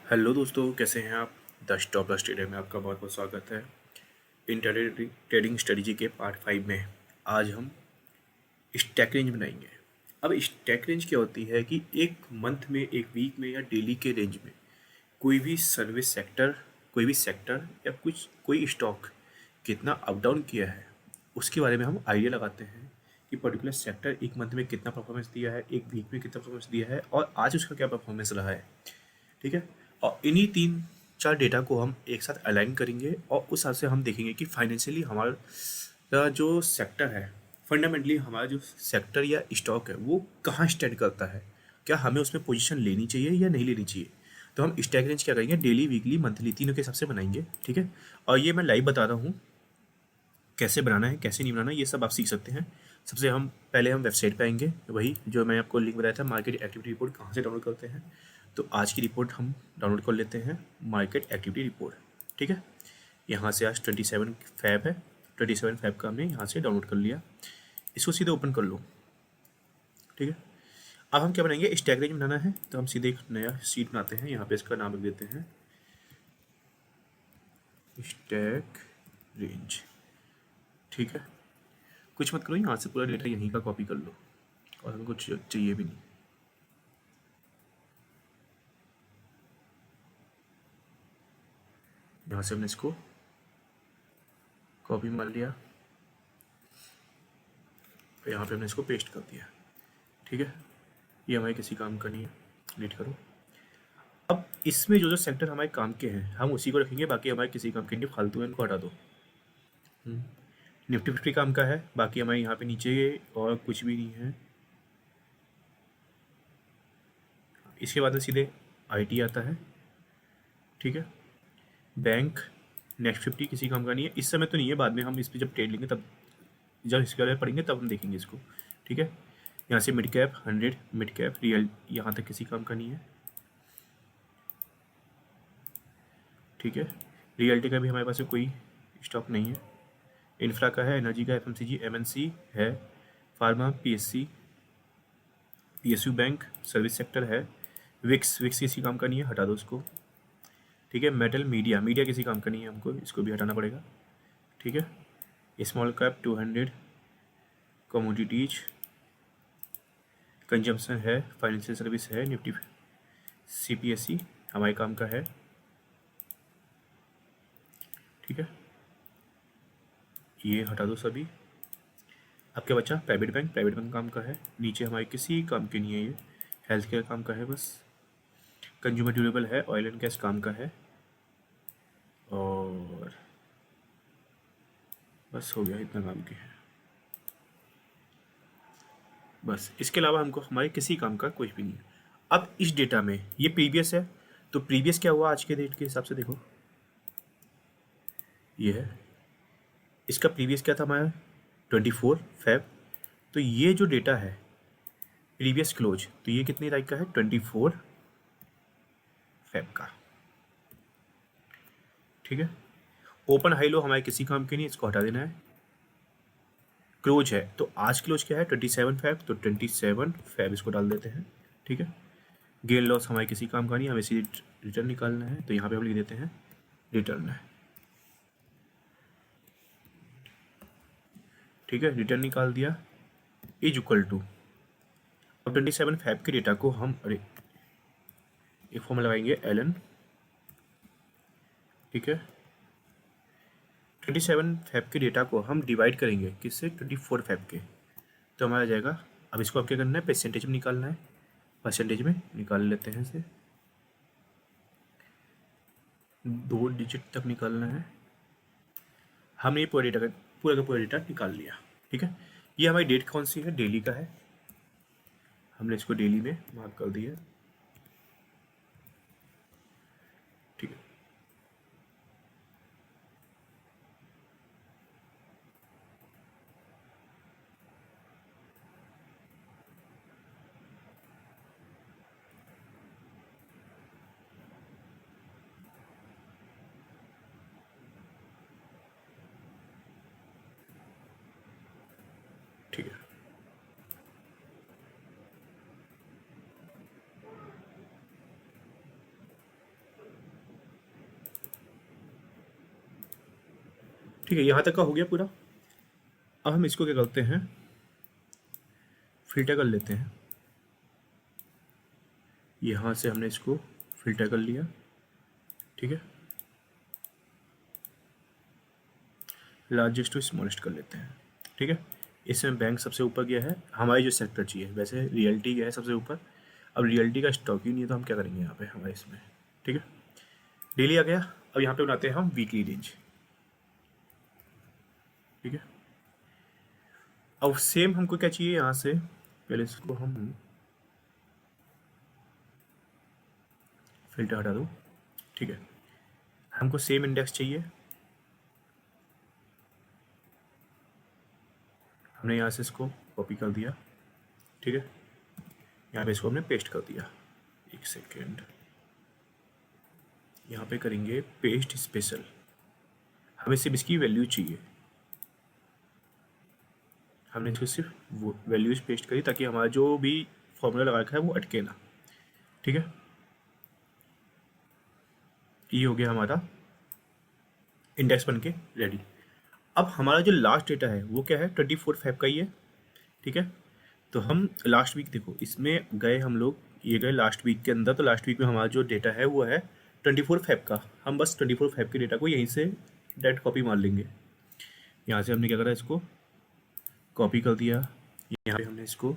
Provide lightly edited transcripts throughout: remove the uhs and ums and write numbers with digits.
Hello दोस्तों, कैसे हैं आप। द स्टॉप लॉस ट्रेडर में आपका बहुत बहुत स्वागत है। इंट्राडे ट्रेडिंग स्ट्रेटजी के पार्ट 5 में आज हम स्टैक रेंज बनाएंगे। अब स्टैक रेंज क्या होती है कि एक मंथ में, एक वीक में या डेली के रेंज में कोई भी सर्विस सेक्टर, कोई भी सेक्टर या कोई स्टॉक कितना अप डाउन किया है उसके बारे में हम आइडिया लगाते हैं कि पर्टिकुलर सेक्टर एक मंथ में कितना परफॉर्मेंस दिया है, एक वीक में कितना परफॉर्मेंस दिया है और आज उसका क्या परफॉर्मेंस रहा है। ठीक है। और इन्हीं 3-4 डेटा को हम एक साथ अलाइन करेंगे और उस हिसाब से हम देखेंगे कि फाइनेंशियली हमारा जो सेक्टर है, फंडामेंटली हमारा जो सेक्टर या स्टॉक है वो कहाँ स्टैंड करता है, क्या हमें उसमें पोजीशन लेनी चाहिए या नहीं लेनी चाहिए। तो हम स्टैक रेंज क्या करेंगे, डेली, वीकली, मंथली, तीनों के हिसाब से बनाएंगे। ठीक है। और ये मैं लाइव बता रहा हूँ, कैसे बनाना है कैसे नहीं बनाना ये सब आप सीख सकते हैं। सबसे हम पहले हम वेबसाइट पे आएंगे, वही जो मैं आपको लिंक बताया था, मार्केट एक्टिविटी रिपोर्ट कहाँ से डाउनलोड करते हैं। तो आज की रिपोर्ट हम डाउनलोड कर लेते हैं, मार्केट एक्टिविटी रिपोर्ट। ठीक है। यहाँ से आज 27 फैब है, 27 फैब का हमने यहाँ से डाउनलोड कर लिया। इसको सीधे ओपन कर लो। ठीक है। अब हम क्या बनाएंगे, स्टैक रेंज बनाना है तो हम सीधे एक नया शीट बनाते हैं। यहाँ पे इसका नाम लिख देते हैं स्टैक रेंज। ठीक है। कुछ मत करो, यहाँ से पूरा डेटा यहीं का कॉपी कर लो और हमें कुछ चाहिए भी नहीं। यहाँ से हमने इसको कॉपी मार लिया, तो यहाँ पे हमने इसको पेस्ट कर दिया। ठीक है। ये हमारे किसी काम का नहीं है, डिलीट करो। अब इसमें जो जो सेक्टर हमारे काम के हैं हम उसी को रखेंगे, बाकी हमारे किसी काम के नहीं, फालतू है, इनको हटा दो। निफ्टी फिफ्टी काम का है, बाकी हमारे यहाँ पे नीचे और कुछ भी नहीं है। इसके बाद में सीधे आईटी आता है। ठीक है। बैंक, नेक्स्ट 50 किसी काम का नहीं है, इस समय तो नहीं है, बाद में हम इस पर जब ट्रेड लेंगे तब, जब इसके बारे में पढ़ेंगे तब हम देखेंगे इसको। ठीक है। यहाँ से mid cap 100, mid cap real, यहाँ तक किसी काम का नहीं है। ठीक है। रियल्टी का भी हमारे पास कोई स्टॉक नहीं है। इंफ्रा का है, एनर्जी का, एफएमसीजी, एमएनसी है, pharma, PSC, PSU bank, service sector है। विक्स, विक्स किसी काम का नहीं है, हटा दो उसको। ठीक है। मेटल, मीडिया, मीडिया किसी काम का नहीं है, हमको इसको भी हटाना पड़ेगा। ठीक है। स्मॉल कैप 200, कमोडिटीज, कंजम्पशन है, फाइनेंशियल सर्विस है, निफ्टी, सीपीएससी हमारे काम का है। ठीक है। ये हटा दो सभी। अब क्या बचा, प्राइवेट बैंक, प्राइवेट बैंक काम का है, नीचे हमारे किसी काम के नहीं है, ये हेल्थ केयर काम का है बस। कंज्यूमर ड्यूरेबल है, ऑयल एंड गैस काम का है, और बस हो गया, इतना काम के है बस। इसके अलावा हमको हमारे किसी काम का कुछ भी नहीं है। अब इस डेटा में ये प्रीवियस है, तो प्रीवियस क्या हुआ आज के डेट के हिसाब से देखो, ये है। इसका प्रीवियस क्या था हमारा, 24 फैब। तो ये जो डेटा है प्रीवियस क्लोज, तो ये कितनी तारीख का है, 24 फैब का। ठीक है। ओपन हाई लो हमारे किसी काम के नहीं, इसको हटा देना है। क्लोज है तो आज क्लोज क्या है, 27 फैब, तो 27 फैब इसको डाल देते हैं। ठीक है। गेन लॉस हमारे किसी काम का नहीं, हमें सीधे रिटर्न निकालना है, तो यहाँ पे हम लिख देते हैं रिटर्न है। ठीक है। रिटर्न निकाल दिया, इज इक्वल टू, अब 27 फैब के डेटा को हम, अरे एक फॉर्म लगाएंगे एल एन। ठीक है। 27 फैब के डेटा को हम डिवाइड करेंगे किससे, 24 फैब के, तो हमारा जाएगा। अब इसको अब क्या करना है, परसेंटेज में निकालना है, परसेंटेज में निकाल लेते हैं इसे, 2 डिजिट तक निकालना है। हमने ये पूरा डेटा, पूरा का पूरा डेटा निकाल लिया। ठीक है। ये हमारी डेट कौन सी है, डेली का है, हमने इसको डेली में मार्क कर दिया। ठीक है। ठीक है। ठीक है, यहाँ तक का हो गया पूरा। अब हम इसको क्या करते हैं, फिल्टर कर लेते हैं। यहाँ से हमने इसको फिल्टर कर लिया, ठीक है। लार्जेस्ट टू स्मॉलेस्ट कर लेते हैं, ठीक है। इसमें बैंक सबसे ऊपर गया है, हमारी जो सेक्टर चाहिए, वैसे रियल्टी गया है सबसे ऊपर। अब रियल्टी का स्टॉक ही नहीं है तो हम क्या करेंगे यहाँ पे हमारे इसमें, ठीक है। डेली आ गया। अब यहाँ पे बनाते हैं हम वीकली रेंज, ठीक है। अब सेम हमको क्या चाहिए, यहाँ से पहले इसको हम फिल्टर हटा दूँ, ठीक है। हमको सेम इंडेक्स चाहिए, हमने यहाँ से इसको कॉपी कर दिया, ठीक है। यहाँ पे इसको हमने पेस्ट कर दिया। एक सेकेंड, यहाँ पे करेंगे पेस्ट स्पेशल। हमें सिर्फ इसकी वैल्यू चाहिए, हमने इसको सिर्फ वो वैल्यूज पेस्ट करी ताकि हमारा जो भी फॉर्मूला लगा रखा है वो अटके ना, ठीक है। ये हो गया हमारा इंडेक्स बन के रेडी। अब हमारा जो लास्ट डेटा है वो क्या है, 24/5 का ही है, ठीक है। तो हम लास्ट वीक, देखो इसमें गए हम लोग, ये गए लास्ट वीक के अंदर, तो लास्ट वीक में हमारा जो डेटा है वो है 24/5 का। हम बस 24/5 के डेटा को यहीं से डायरेक्ट कॉपी मार लेंगे। यहाँ से हमने क्या करा, इसको कॉपी कर दिया, यहाँ पे हमने इसको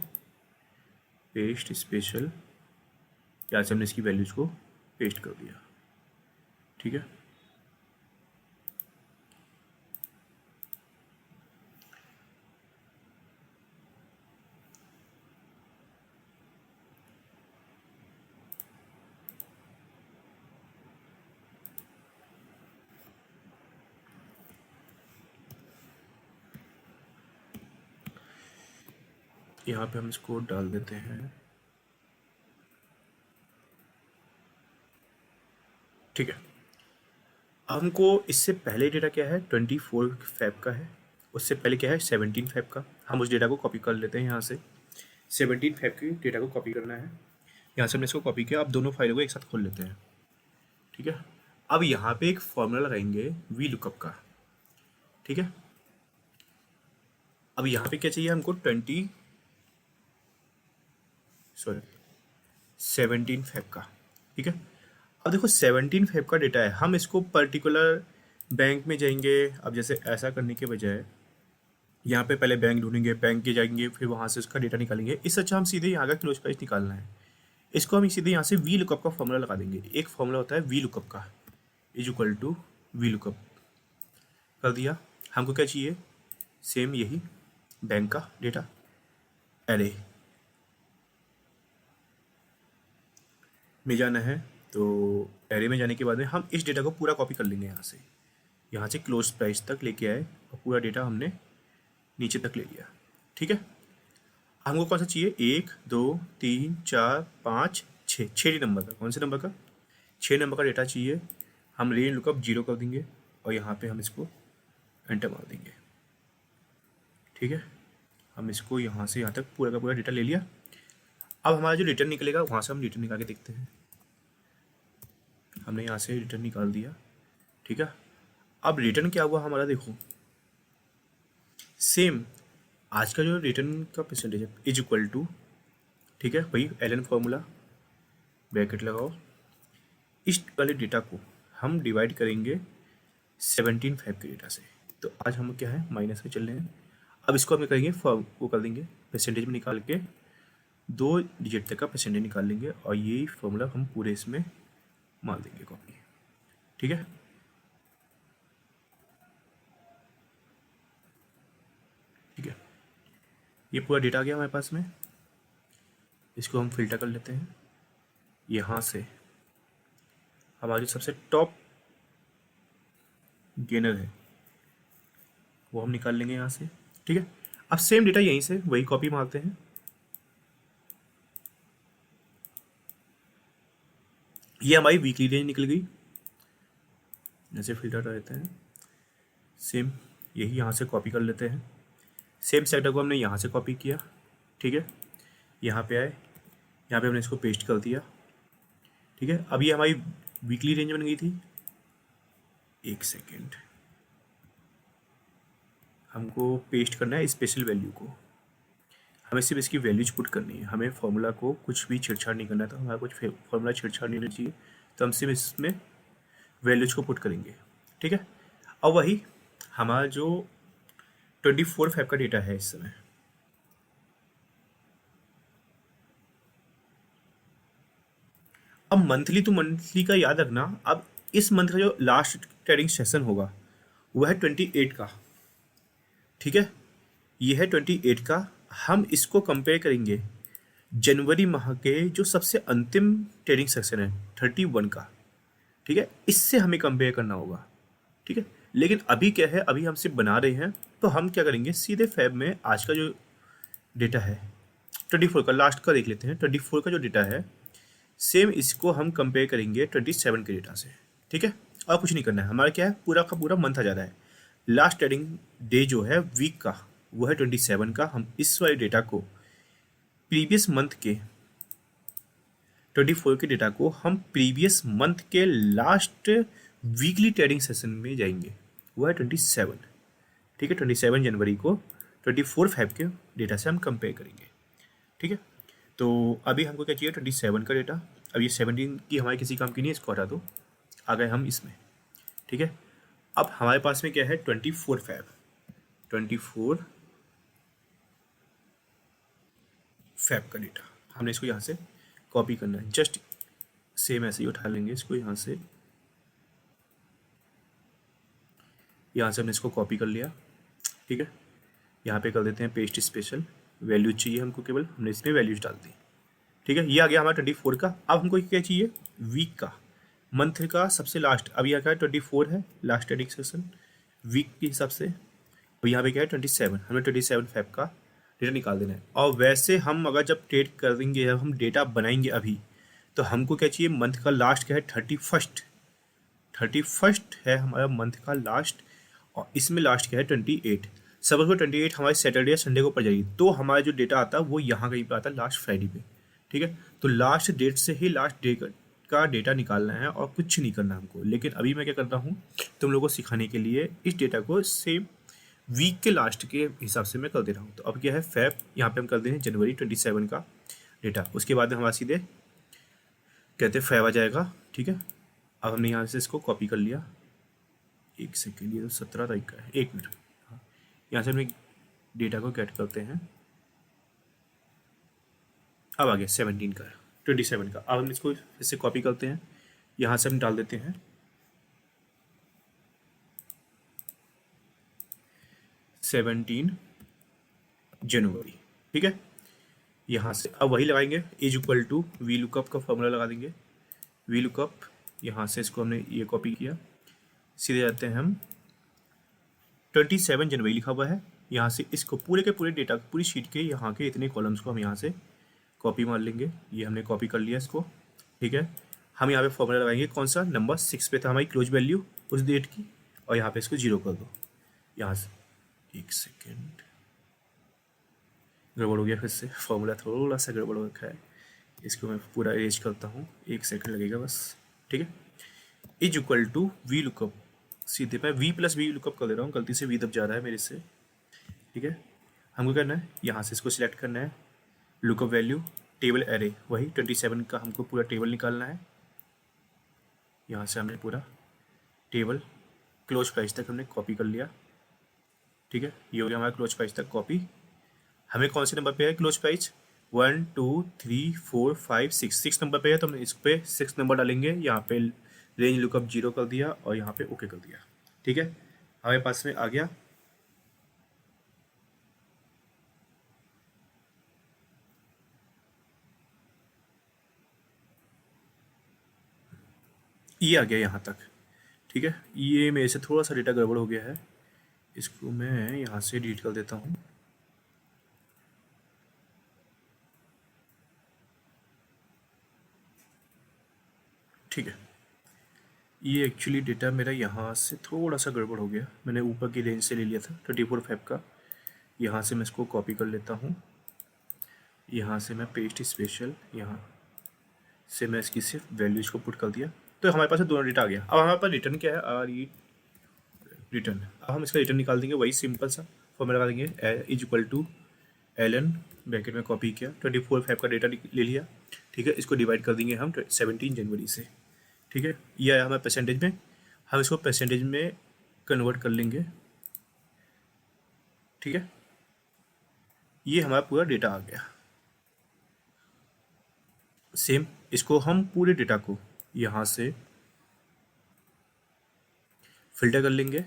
पेस्ट स्पेशल, यहाँ से हमने इसकी वैल्यूज को पेस्ट कर दिया, ठीक है। यहाँ पे हम इसको डाल देते हैं, ठीक है। हमको इससे पहले डेटा क्या है, 24/5 का है, उससे पहले क्या है 17/5 का। हम उस डेटा को कॉपी कर लेते हैं, यहाँ से 17/5 के डेटा को कॉपी करना है। यहाँ से हमने इसको कॉपी किया। अब दोनों फाइलों को एक साथ खोल लेते हैं, ठीक है। अब यहाँ पे एक फॉर्मूला लगाएंगे वी लुकअप का, ठीक है। अब यहाँ पे क्या चाहिए हमको, 17/5 का, ठीक है। अब देखो 17/5 का डेटा है, हम इसको पर्टिकुलर बैंक में जाएंगे। अब जैसे ऐसा करने के बजाय यहाँ पे पहले बैंक ढूंढेंगे, बैंक के जाएंगे, फिर वहाँ से उसका डेटा निकालेंगे। इससे अच्छा हम सीधे यहाँ का क्लोज प्राइस निकालना है, इसको हम सीधे यहाँ से वी लुकअप का फॉर्मूला लगा देंगे। एक फॉर्मूला होता है वी लुकअप का, is equal to VLOOKUP कर दिया। हमको क्या चाहिए, सेम यही बैंक का डेटा, एरे में जाना है। तो एरे में जाने के बाद में हम इस डेटा को पूरा कॉपी कर लेंगे, यहाँ से क्लोज प्राइस तक लेके आए और पूरा डेटा हमने नीचे तक ले लिया, ठीक है। हमको कौन सा चाहिए, 1 2 3 4 5 6, 6 नंबर का, कौन से नंबर का, 6 नंबर का डेटा चाहिए। हम रेंज लुकअप 0 कर देंगे और यहाँ पे हम इसको एंटर मार देंगे, ठीक है। हम इसको यहाँ से यहाँ तक पूरा का पूरा डेटा ले लिया। अब हमारा जो रिटर्न निकलेगा वहाँ से हम रिटर्न निकाल के देखते हैं। हमने यहाँ से रिटर्न निकाल दिया, ठीक है। अब रिटर्न क्या हुआ हमारा, देखो सेम आज का जो रिटर्न का परसेंटेज है इज इक्वल टू, ठीक है, वही एलएन फॉर्मूला, ब्रैकेट लगाओ। इस वाले डेटा को हम डिवाइड करेंगे 17/5 के डेटा से। तो आज हम क्या है, माइनस में चल रहे हैं। अब इसको हम करेंगे वो कर देंगे परसेंटेज में निकाल के 2 डिजिट तक का परसेंटेज निकाल लेंगे और यही फॉर्मूला हम पूरे इसमें मार देंगे कॉपी, ठीक है। ठीक है, ये पूरा डेटा आ गया हमारे पास में। इसको हम फिल्टर कर लेते हैं। यहाँ से हमारी सबसे टॉप गेनर है वो हम निकाल लेंगे यहाँ से, ठीक है। अब सेम डेटा यहीं से वही कॉपी मारते हैं। ये हमारी वीकली रेंज निकल गई, ऐसे फिल्टर रहते हैं। सेम यही यहाँ से कॉपी कर लेते हैं। सेम सेक्टर को हमने यहाँ से कॉपी किया, ठीक है। यहाँ पे आए, यहाँ पे हमने इसको पेस्ट कर दिया, ठीक है। अब ये हमारी वीकली रेंज बन गई थी। एक सेकेंड, हमको पेस्ट करना है स्पेशल वैल्यू को, हमें सिर्फ इसकी वैल्यूज पुट करनी है, हमें फॉर्मूला को कुछ भी छेड़छाड़ नहीं करना है। तो हमारा कुछ फॉर्मूला छेड़छाड़ नहीं होना चाहिए, तो हम सिर्फ इसमें वैल्यूज को पुट करेंगे। ठीक है, अब वही हमारा जो 24 फैब का डेटा है इस समय, अब मंथली टू मंथली का याद रखना। अब इस मंथ का जो लास्ट ट्रेडिंग सेशन होगा वह है 28 का। ठीक है, ये है 28 का। हम इसको कंपेयर करेंगे जनवरी माह के जो सबसे अंतिम ट्रेडिंग सेशन है 31 का। ठीक है, इससे हमें कंपेयर करना होगा। ठीक है, लेकिन अभी क्या है, अभी हम सिर्फ बना रहे हैं, तो हम क्या करेंगे सीधे फैब में आज का जो डेटा है 24 का, लास्ट का देख लेते हैं। 24 का जो डेटा है सेम इसको हम कंपेयर करेंगे 27 के डेटा से। ठीक है, और कुछ नहीं करना है, हमारा क्या है पूरा का पूरा मंथ आ जा रहा है। लास्ट ट्रेडिंग डे जो है वीक का वो है 27 का। हम इस वाले डेटा को प्रीवियस मंथ के 24 के डेटा को हम प्रीवियस मंथ के लास्ट वीकली ट्रेडिंग सेशन में जाएंगे, वो है 27। ठीक है, 27 जनवरी को 24 फैब के डेटा से हम कंपेयर करेंगे। ठीक है, तो अभी हमको क्या चाहिए 27 का डेटा। अब ये 17 की हमारे किसी काम की नहीं है, इसको हटा दो, आ गए हम इसमें। ठीक है, अब हमारे पास में क्या है 24 फैब, 24 फैब का डेटा। हमने इसको यहाँ से कॉपी करना है, जस्ट सेम ऐसे ही उठा लेंगे इसको यहाँ से हमने इसको कॉपी कर लिया। ठीक है, यहाँ पे कर देते हैं पेस्ट स्पेशल, वैल्यूज चाहिए हमको केवल, हमने इसमें वैल्यूज डाल दी। ठीक है, ये आ गया हमारा 24 का। अब हमको क्या चाहिए वीक का, मंथ का सबसे लास्ट। अब यहाँ का 24 है लास्ट ट्रेडिंग सेशन वीक के हिसाब से, और यहाँ पे क्या है 27। हमें 27 फैब का डेटा निकाल देना है। और वैसे हम अगर जब ट्रेड करेंगे, जब हम डेटा बनाएंगे अभी, तो हमको क्या चाहिए मंथ का लास्ट क्या है 31st। 31st है हमारा मंथ का लास्ट, और इसमें लास्ट क्या है 28। सपोज को 28 हमारे सैटरडे या संडे को पड़ जाएगी, तो हमारा जो डेटा आता है वो यहाँ कहीं पर आता है लास्ट फ्राइडे पे। ठीक है, तो लास्ट डेट से ही लास्ट डे का डेटा निकालना है और कुछ नहीं करना हमको। लेकिन अभी मैं क्या करता हूँ तुम लोगों को सिखाने के लिए इस डेटा को सेम वीक के लास्ट के हिसाब से मैं कर दे रहा हूँ। तो अब क्या है फैब, यहाँ पे हम कर दे रहे हैं जनवरी 27 का डेटा। उसके बाद में हमारा सीधे कहते हैं फैब आ जाएगा। ठीक है, अब हमने यहाँ से इसको कॉपी कर लिया। एक सेकेंड, ये तो 17 तारीख का है, एक मिनट। हाँ, यहाँ से हमने डेटा को गेट करते हैं। अब आ गया 17 का 27 का। अब हम इसको फिर से कॉपी करते हैं, यहाँ से हम डाल देते हैं 17 जनवरी। ठीक है, यहाँ से अब वही लगाएंगे is equal to VLOOKUP का फॉर्मूला लगा देंगे। वी लुकअप, यहाँ से इसको हमने ये कॉपी किया, सीधे जाते हैं हम 27 जनवरी लिखा हुआ है, यहाँ से इसको पूरे के पूरे डेटा पूरी शीट के यहाँ के इतने कॉलम्स को हम यहाँ से कॉपी मार लेंगे। ये हमने कॉपी कर लिया इसको। ठीक है, हम यहाँ पे फॉर्मूला लगाएंगे कौन सा, नंबर 6 पे था हमारी क्लोज वैल्यू उस डेट की, और यहाँ पे इसको 0 कर दो। यहाँ से एक सेकेंड, गड़बड़ हो गया, फिर से फॉर्मूला थोड़ा सा गड़बड़ हो रखा है, इसको मैं पूरा अरेंज करता हूँ, एक सेकेंड लगेगा बस। ठीक है, is equal to VLOOKUP, सीधे पे वी प्लस वी लुकअप कर दे रहा हूँ, गलती से वी दब जा रहा है मेरे से। ठीक है, हमको करना है यहाँ से इसको सिलेक्ट करना है, लुकअप वैल्यू टेबल एरे, वही 27 का हमको पूरा टेबल निकालना है। यहाँ से हमने पूरा टेबल क्लोज प्राइस तक हमने कॉपी कर लिया। ठीक है, ये हो गया हमारा क्लोज प्राइस तक कॉपी। हमें कौन से नंबर पे है क्लोज प्राइस, 1 2 3 4 5 6 नंबर पे है, तो हम इस पे 6 नंबर डालेंगे। यहाँ पे रेंज लुकअप 0 कर दिया और यहाँ पे ओके कर दिया। ठीक है, हमारे पास में आ गया ये आ गया यहाँ तक। ठीक है, ये मेरे से थोड़ा सा डेटा गड़बड़ हो गया है, इसको मैं यहाँ से डिलीट कर देता हूँ। ठीक है, ये एक्चुअली डेटा मेरा यहाँ से थोड़ा सा गड़बड़ हो गया, मैंने ऊपर की रेंज से ले लिया था 24 फैब का। यहाँ से मैं इसको कॉपी कर लेता हूँ, यहाँ से मैं पेस्ट स्पेशल, यहाँ से मैं इसकी सिर्फ वैल्यूज को पुट कर दिया, तो हमारे पास दोनों डेटा आ गया। अब हमारे पास रिटर्न क्या है, आर ई रिटर्न। अब हम इसका रिटर्न निकाल देंगे, वही सिंपल सा फॉर्मूला लगा देंगे, is equal to L N, bracket में कॉपी किया, 24/5 का डेटा ले लिया, ठीक है। इसको डिवाइड कर देंगे हम 17 जनवरी से, ठीक है। ये आया हमारे परसेंटेज में, हम इसको परसेंटेज में कन्वर्ट कर लेंगे, ठीक है। ये हमारा पूरा डेटा आ गया। सेम इसको हम पूरे डेटा को यहाँ से फिल्टर कर लेंगे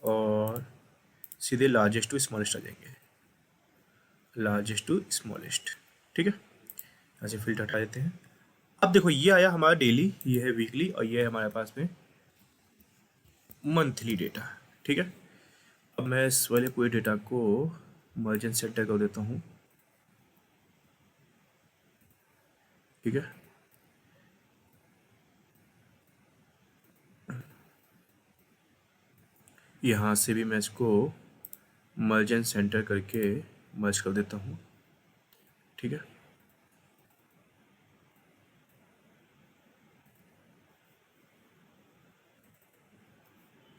और सीधे लार्जेस्ट टू स्मॉलेस्ट आ जाएंगे, लार्जेस्ट टू स्मॉलेस्ट, ठीक है। यहाँ से फिल्टर हटा देते हैं। अब देखो ये आया हमारा डेली, ये है वीकली, और ये है हमारे पास में मंथली डेटा, ठीक है। अब मैं इस वाले पूरे डेटा को मर्जेंट सेंटर कर देता हूँ, ठीक है। यहाँ से भी मैं इसको मर्जेंट सेंटर करके मर्ज कर देता हूँ, ठीक है।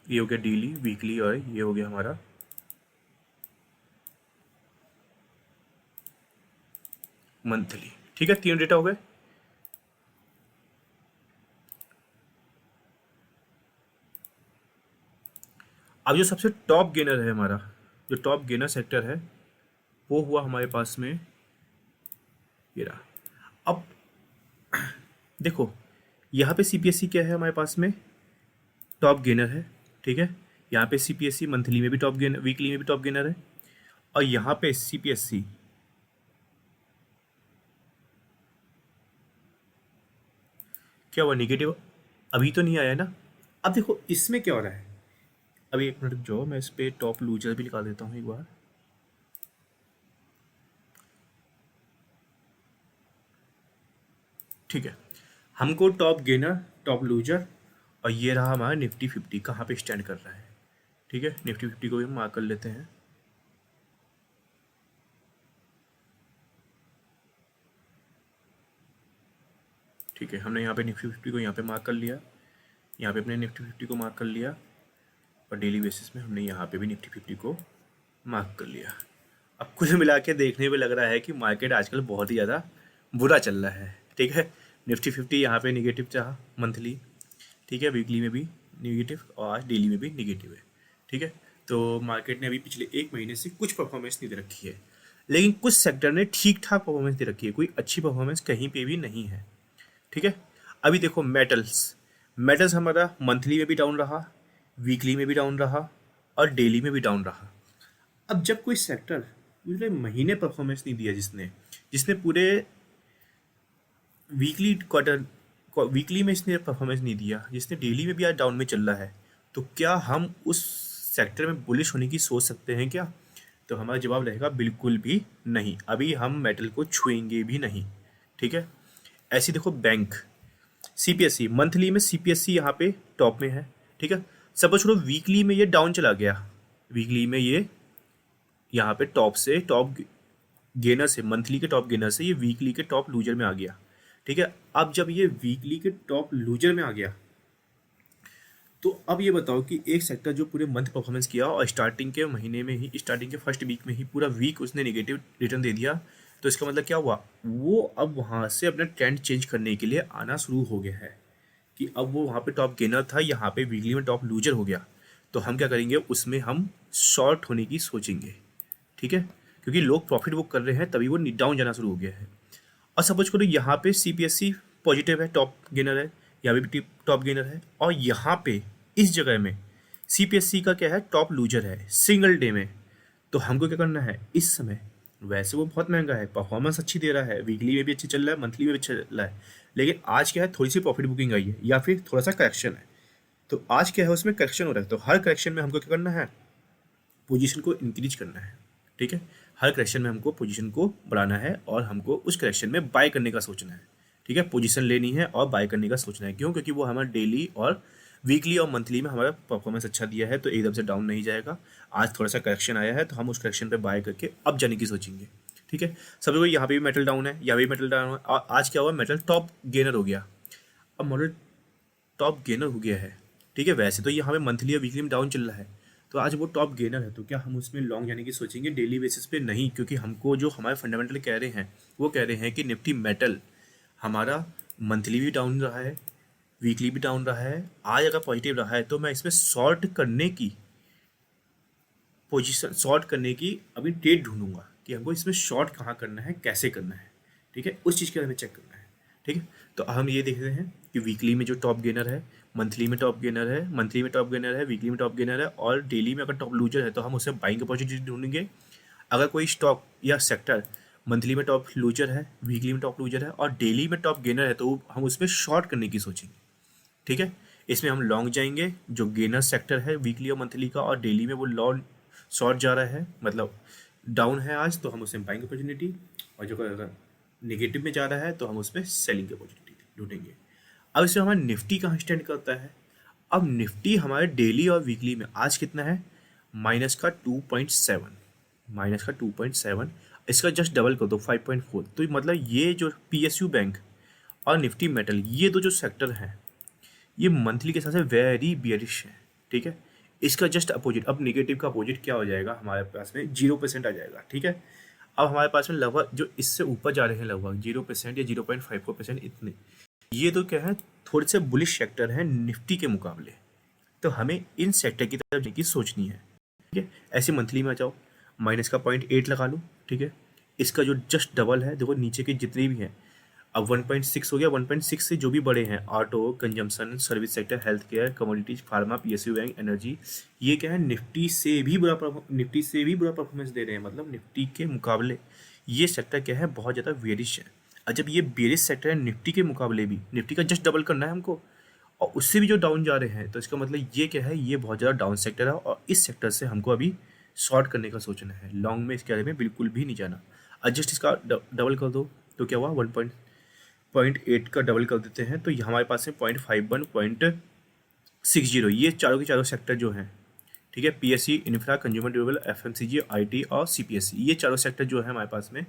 ये हो गया डेली, वीकली, और ये हो गया हमारा मंथली, ठीक है। 3 डेटा हो गए। अब जो सबसे टॉप गेनर है हमारा, जो टॉप गेनर सेक्टर है, वो हुआ हमारे पास में ये रहा। अब देखो यहाँ पे सीपीएससी क्या है हमारे पास में, टॉप गेनर है, ठीक है। यहाँ पे सीपीएससी मंथली में भी टॉप गेनर, वीकली में भी टॉप गेनर है, और यहाँ पे सीपीएससी क्या हुआ, निगेटिव। अभी तो नहीं आया ना। अब देखो इसमें क्या हो रहा है, अभी एक मिनट जो मैं इस पे टॉप लूजर भी निकाल देता हूँ एक बार, ठीक है। हमको टॉप गेनर, टॉप लूजर, और ये रहा हमारा निफ्टी 50 कहाँ पे स्टैंड कर रहा है, ठीक है। निफ्टी 50 को भी हम मार्क कर लेते हैं, ठीक है। हमने यहाँ पे निफ्टी 50 को यहाँ पे मार्क कर लिया, यहाँ पे अपने निफ्टी 50 को मार्क कर लिया, और डेली बेसिस में हमने यहाँ पे भी निफ्टी 50 को मार्क कर लिया। अब कुल मिला के देखने में लग रहा है कि मार्केट आजकल बहुत ही ज़्यादा बुरा चल रहा है, ठीक है। निफ्टी 50 यहाँ पे निगेटिव रहा मंथली, ठीक है, वीकली में भी निगेटिव, और आज डेली में भी निगेटिव है, ठीक है। तो मार्केट ने अभी पिछले 1 महीने से कुछ परफॉर्मेंस नहीं दे रखी है, लेकिन कुछ सेक्टर ने ठीक ठाक परफॉर्मेंस दे रखी है, कोई अच्छी परफॉर्मेंस कहीं पे भी नहीं है, ठीक है। अभी देखो मेटल्स, मेटल्स हमारा मंथली में भी डाउन रहा, वीकली में भी डाउन रहा, और डेली में भी डाउन रहा। अब जब कोई सेक्टर पूरे महीने परफॉर्मेंस नहीं दिया, जिसने जिसने पूरे वीकली में इसने परफॉर्मेंस नहीं दिया, जिसने डेली में भी आज डाउन में चल रहा है, तो क्या हम उस सेक्टर में बुलिश होने की सोच सकते हैं क्या? तो हमारा जवाब रहेगा बिल्कुल भी नहीं। अभी हम मेटल को छुएंगे भी नहीं, ठीक है। ऐसे देखो बैंक, सीपीएससी मंथली में सीपीएससी यहाँ पे टॉप में है, ठीक है। सपोज छोड़ो वीकली में ये डाउन चला गया, वीकली में ये यहाँ पे टॉप से, टॉप गेनर से, मंथली के टॉप गेनर से ये वीकली के टॉप लूजर में आ गया, ठीक है। अब जब ये वीकली के टॉप लूजर में आ गया, तो अब ये बताओ कि एक सेक्टर जो पूरे मंथ परफॉर्मेंस किया और स्टार्टिंग के महीने में ही, स्टार्टिंग के फर्स्ट वीक में ही पूरा वीक उसने नेगेटिव रिटर्न दे दिया, तो इसका मतलब क्या हुआ, वो अब वहाँ से अपना ट्रेंड चेंज करने के लिए आना शुरू हो गया है कि अब वो वहाँ पे टॉप गेनर था, यहाँ पे वीकली में टॉप लूजर हो गया। तो हम क्या करेंगे, उसमें हम शॉर्ट होने की सोचेंगे, ठीक है, क्योंकि लोग प्रॉफिट बुक कर रहे हैं, तभी वो डाउन जाना शुरू हो गया है। और सपोज करो यहाँ पे सीपीएससी पॉजिटिव है, टॉप गेनर है, यहाँ पे भी टॉप गेनर है, और यहाँ पे इस जगह में सीपीएससी का क्या है, टॉप लूजर है सिंगल डे में। तो हमको क्या करना है इस समय, वैसे वो बहुत महंगा है, परफॉर्मेंस अच्छी दे रहा है, वीकली में भी अच्छी चल रहा है, मंथली में भी अच्छा चल रहा है, लेकिन आज क्या है, थोड़ी सी प्रॉफिट बुकिंग आई है या फिर थोड़ा सा करेक्शन है। तो आज क्या है, उसमें करेक्शन हो रहा है, तो हर करेक्शन में हमको क्या करना है, पोजीशन को इंक्रीज करना है, ठीक है। हर करेक्शन में हमको पोजीशन को बढ़ाना है और हमको उस करेक्शन में बाय करने का सोचना है, ठीक है। पोजीशन लेनी है और बाय करने का सोचना है, क्यों, क्योंकि वो हमारा डेली और वीकली और मंथली में हमारा परफॉर्मेंस अच्छा दिया है, तो एकदम से डाउन नहीं जाएगा। आज थोड़ा सा करेक्शन आया है, तो हम उस करेक्शन पे बाय करके अब जाने की सोचेंगे, ठीक है। सभी को यहाँ पे भी मेटल डाउन है, यहाँ भी मेटल डाउन है, और आज क्या हुआ, मेटल टॉप गेनर हो गया। अब मॉडल टॉप गेनर हो गया है, ठीक है। वैसे तो यहाँ पे मंथली और वीकली में डाउन चल रहा है, तो आज वो टॉप गेनर है, तो क्या हम उसमें लॉन्ग जाने की सोचेंगे? डेली बेसिस पे नहीं, क्योंकि हमको जो हमारे फंडामेंटल कह रहे हैं वो कह रहे हैं कि निफ्टी मेटल हमारा मंथली भी डाउन रहा है, वीकली भी डाउन रहा है, आज अगर पॉजिटिव रहा है तो मैं इसमें शॉर्ट करने की अभी डेट ढूंढूंगा कि हमको इसमें शॉर्ट कहाँ करना है, कैसे करना है। ठीक है, उस चीज़ के बारे में चेक करना है। ठीक है, तो हम ये देख रहे हैं कि वीकली में जो टॉप गेनर है, मंथली में टॉप गेनर है, वीकली में टॉप गेनर है, और डेली में अगर टॉप लूजर है तो हम उसे बाइंग अपॉर्चुनिटी ढूंढेंगे। अगर कोई स्टॉक या सेक्टर मंथली में टॉप लूजर है, वीकली में टॉप लूजर है और डेली में टॉप गेनर है तो हम उसमें शॉर्ट करने की सोचेंगे। ठीक है, इसमें हम लॉन्ग जाएंगे जो गेनर सेक्टर है वीकली और मंथली का, और डेली में वो लॉन्ग शॉर्ट जा रहा है, मतलब डाउन है आज, तो हम उसमें बाइंग अपॉर्चुनिटी, और जो अगर निगेटिव में जा रहा है तो हम उसमें सेलिंग की अपॉर्चुनिटी ढूंढेंगे। अब इसमें हमारा निफ्टी कहाँ स्टैंड करता है? अब निफ्टी हमारे डेली और वीकली में आज कितना है? -2.7, इसका जस्ट डबल कर दो 5.4। तो मतलब ये जो PSU बैंक और निफ्टी मेटल, ये दो जो सेक्टर हैं, ये मंथली के हिसाब से वेरी बियरिश है। ठीक है, इसका जस्ट अपोजिट, अब नेगेटिव का अपोजिट क्या हो जाएगा? हमारे पास में 0% आ जाएगा। ठीक है, अब हमारे पास में लगभग जो इससे ऊपर जा रहे हैं लगभग 0% या 0.54% इतने, ये तो क्या है, थोड़े से बुलिश सेक्टर हैं निफ्टी के मुकाबले। तो हमें इन सेक्टर की तरफ जाने की सोचनी है। ठीक है, ऐसे मंथली में आ जाओ, माइनस का 0.8 लगा लो। ठीक है, इसका जो जस्ट डबल है, देखो नीचे के जितने भी हैं, अब 1.6 हो गया। 1.6 से जो भी बड़े हैं, auto, consumption, service sector, health care, commodities, pharma, PSU bank, energy, ये क्या है, निफ्टी से भी बुरा परफॉर्मेंस दे रहे हैं। मतलब निफ्टी के मुकाबले ये सेक्टर क्या है, बहुत ज़्यादा बेरिश है। और जब ये बेरिश सेक्टर है निफ्टी के मुकाबले भी, निफ्टी का जस्ट डबल करना है हमको, और उससे भी जो डाउन जा रहे हैं, तो इसका मतलब ये क्या है, ये बहुत ज़्यादा डाउन सेक्टर है, और इस सेक्टर से हमको अभी शॉर्ट करने का सोचना है। लॉन्ग में इसके बारे में बिल्कुल भी नहीं जाना। एडजस्ट इसका डबल कर दो तो क्या हुआ, 1.8 का डबल कर देते हैं तो ये हमारे पास है 0.51, 0.60। ये चारों के चारों सेक्टर जो हैं, ठीक है, PSE, infra, consumer durable, FMCG, IT और CPSE, ये चारों सेक्टर जो है हमारे पास में,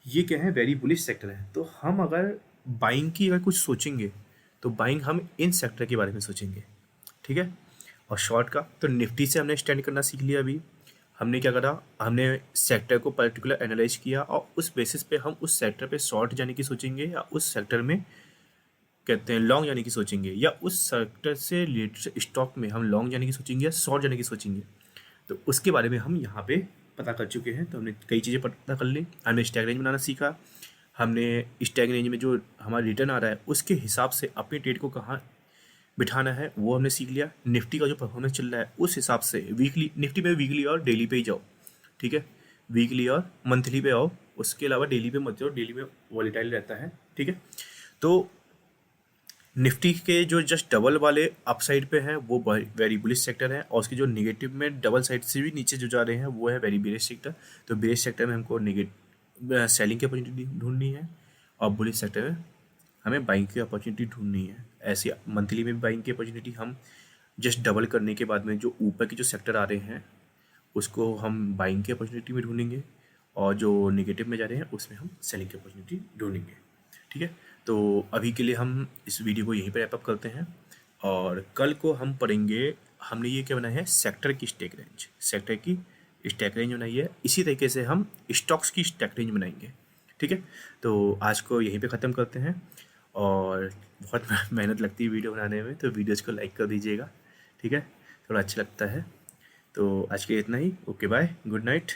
ये क्या है, वेरी बुलिश सेक्टर है। तो हम अगर बाइंग की अगर कुछ सोचेंगे तो बाइंग हम इन सेक्टर के बारे में सोचेंगे। ठीक है, और शॉर्ट का तो निफ्टी से हमने स्टैंड करना सीख लिया। अभी हमने क्या करा, हमने सेक्टर को पर्टिकुलर एनालाइज किया और उस बेसिस पे हम उस सेक्टर पे शॉर्ट जाने की सोचेंगे, या उस सेक्टर में कहते हैं लॉन्ग जाने की सोचेंगे, या उस सेक्टर से रिलेटेड स्टॉक में हम लॉन्ग जाने की सोचेंगे या शॉर्ट जाने की सोचेंगे। तो उसके बारे में हम यहाँ पे पता कर चुके हैं। तो हमने कई चीज़ें पता कर ली, हमने स्टैक रेंज बनाना सीखा, हमने स्टैक रेंज में जो हमारा रिटर्न आ रहा है उसके हिसाब से अपने ट्रेड को कहाँ बिठाना है वो हमने सीख लिया। निफ्टी का जो परफॉर्मेंस चल रहा है उस हिसाब से वीकली, निफ्टी में वीकली और डेली पे ही जाओ। ठीक है, वीकली और मंथली पे आओ, उसके अलावा डेली पे मत जाओ, डेली में वॉलेटाइल रहता है। ठीक है, तो निफ्टी के जो जस्ट डबल वाले अपसाइड पे हैं वो वेरी बुलिश सेक्टर है, और उसके जो नेगेटिव में डबल साइड से भी नीचे जो जा रहे हैं वो है वेरी बेरिश सेक्टर। तो बेरिश सेक्टर में हमको सेलिंग की अपॉर्चुनिटी ढूंढनी है, और बुलिश सेक्टर में हमें बाइंग की अपॉर्चुनिटी ढूंढनी है। ऐसे मंथली में बाइंग की अपॉर्चुनिटी हम जस्ट डबल करने के बाद में जो ऊपर के जो सेक्टर आ रहे हैं उसको हम बाइंग की अपॉर्चुनिटी में ढूंढेंगे, और जो नेगेटिव में जा रहे हैं उसमें हम सेलिंग की अपॉर्चुनिटी ढूंढेंगे। ठीक है, तो अभी के लिए हम इस वीडियो को यहीं पर रैप अप करते हैं, और कल को हम पढ़ेंगे, हमने ये क्या बनाया है, सेक्टर की स्टैक रेंज, सेक्टर की स्टैक रेंज बनाई है। इसी तरीके से हम स्टॉक्स की स्टैक रेंज बनाएंगे। ठीक है, तो आज को यहीं पे ख़त्म करते हैं, और बहुत मेहनत लगती है वीडियो बनाने में, तो वीडियोज़ को लाइक कर दीजिएगा। ठीक है, थोड़ा अच्छा लगता है। तो आज के लिए इतना ही। Okay, bye, good night.